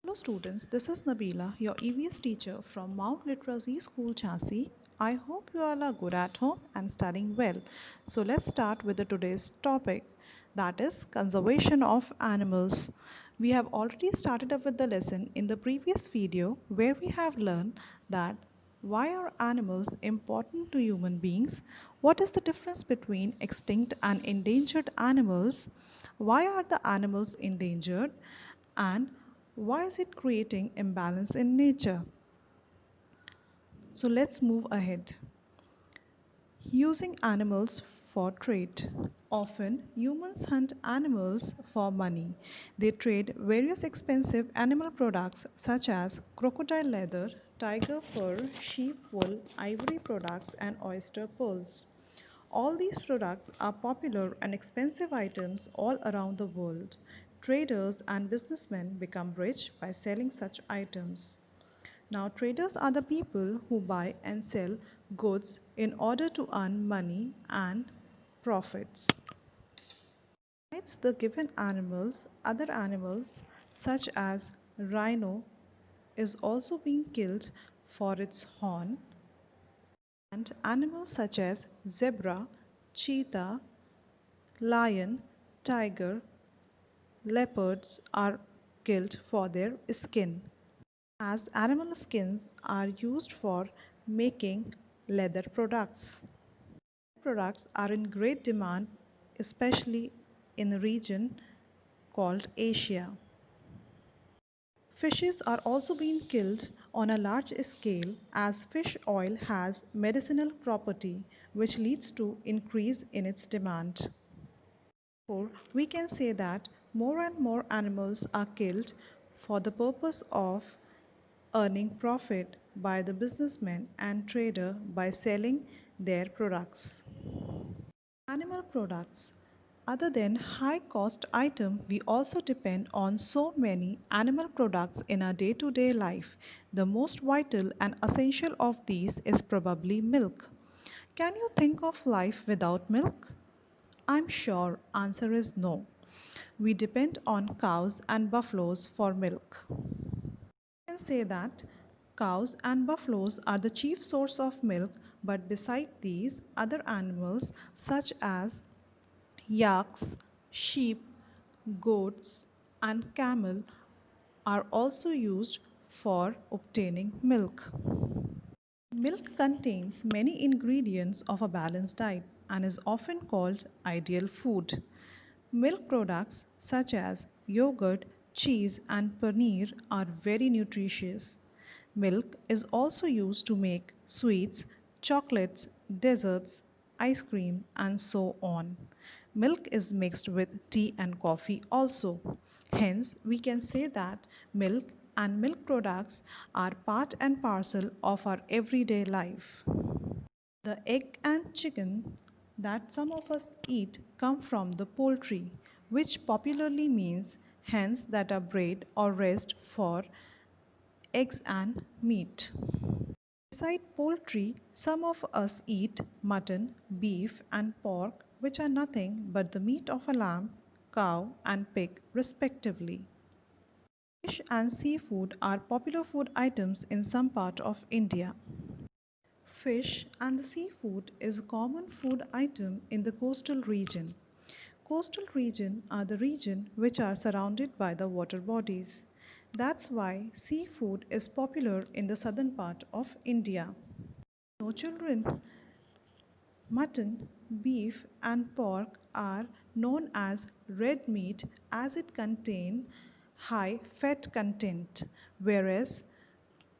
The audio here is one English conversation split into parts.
Hello students, this is Nabila, your EVS teacher from Mount Literacy School Chassis. I hope you all are good at home and studying well. So let's start with today's topic, that is conservation of animals. We have already started up with the lesson in the previous video where we have learned that why are animals important to human beings? What is the difference between extinct and endangered animals? Why are the animals endangered? And why is it creating imbalance in nature? So let's move ahead. Using animals for trade. Often, humans hunt animals for money. They trade various expensive animal products such as crocodile leather, tiger fur, sheep wool, ivory products, and oyster pearls. All these products are popular and expensive items all around the world. Traders and businessmen become rich by selling such items. Now, traders are the people who buy and sell goods in order to earn money and profits. Besides the given animals, other animals such as rhino is also being killed for its horn, and animals such as zebra, cheetah, lion, tiger, leopards are killed for their skin, as animal skins are used for making leather products. Products are in great demand, especially in a region called Asia. Fishes are also being killed on a large scale as fish oil has medicinal property which leads to increase in its demand. Therefore, we can say that more and more animals are killed for the purpose of earning profit by the businessman and trader by selling their products. Animal products. Other than high cost item, we also depend on so many animal products in our day-to-day life. The most vital and essential of these is probably milk. Can you think of life without milk? I'm sure answer is no. We depend on cows and buffaloes for milk. We can say that cows and buffaloes are the chief source of milk, but beside these, other animals such as yaks, sheep, goats, and camel are also used for obtaining milk. Milk contains many ingredients of a balanced diet and is often called ideal food. Milk products such as yogurt, cheese, and paneer are very nutritious. Milk is also used to make sweets, chocolates, desserts, ice cream, and so on. Milk is mixed with tea and coffee also. Hence, we can say that milk and milk products are part and parcel of our everyday life. The egg and chicken that some of us eat come from the poultry, which popularly means hens that are bred or raised for eggs and meat. Beside poultry, some of us eat mutton, beef, and pork, which are nothing but the meat of a lamb, cow, and pig, respectively. Fish and seafood are popular food items in some part of India. Fish and the seafood is a common food item in the coastal region. Coastal region are the region which are surrounded by the water bodies. That's why seafood is popular in the southern part of India. No children, mutton, beef and pork are known as red meat as it contain high fat content, whereas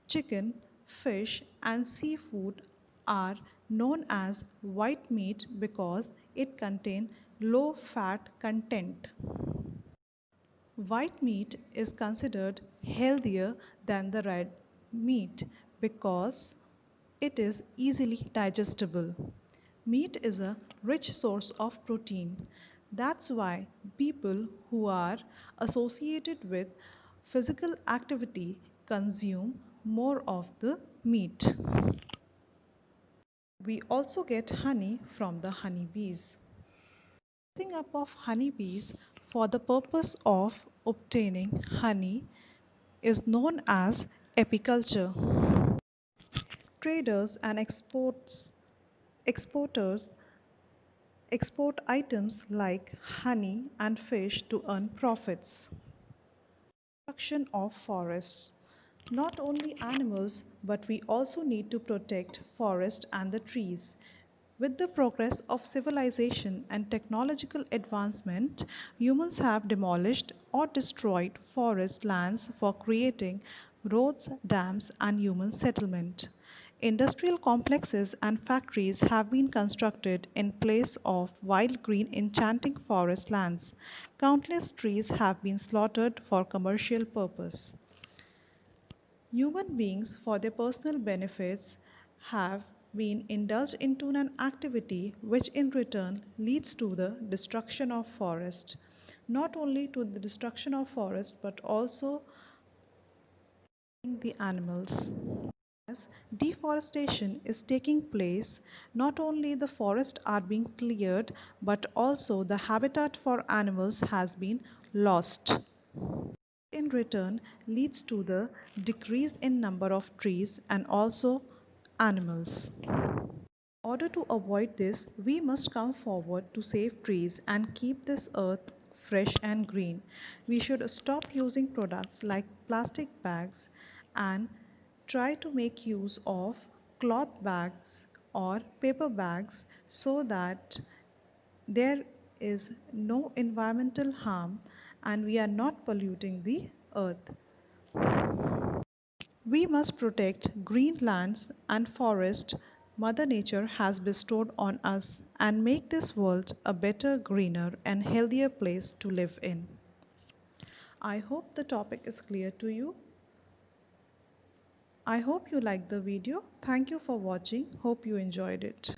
chicken, fish, and seafood are known as white meat because it contains low fat content. White meat is considered healthier than the red meat because it is easily digestible. Meat is a rich source of protein. That's why people who are associated with physical activity consume more of the meat. We also get honey from the honeybees. Raising up of honeybees for the purpose of obtaining honey is known as apiculture. Traders and exporters export items like honey and fish to earn profits. Destruction of forests. Not only animals, but we also need to protect forest and the trees. With the progress of civilization and technological advancement, humans have demolished or destroyed forest lands for creating roads, dams, and human settlement. Industrial complexes and factories have been constructed in place of wild green enchanting forest lands. Countless trees have been slaughtered for commercial purpose. Human beings, for their personal benefits, have been indulged into an activity which in return leads to the destruction of forest. Not only to the destruction of forest but also the animals. As deforestation is taking place, not only the forests are being cleared, but also the habitat for animals has been lost. In return, leads to the decrease in number of trees and also animals. In order to avoid this, we must come forward to save trees and keep this earth fresh and green. We should stop using products like plastic bags and try to make use of cloth bags or paper bags so that there is no environmental harm and we are not polluting the earth. We must protect green lands and forests Mother Nature has bestowed on us and make this world a better, greener, and healthier place to live in. I hope the topic is clear to you. I hope you liked the video. Thank you for watching. Hope you enjoyed it.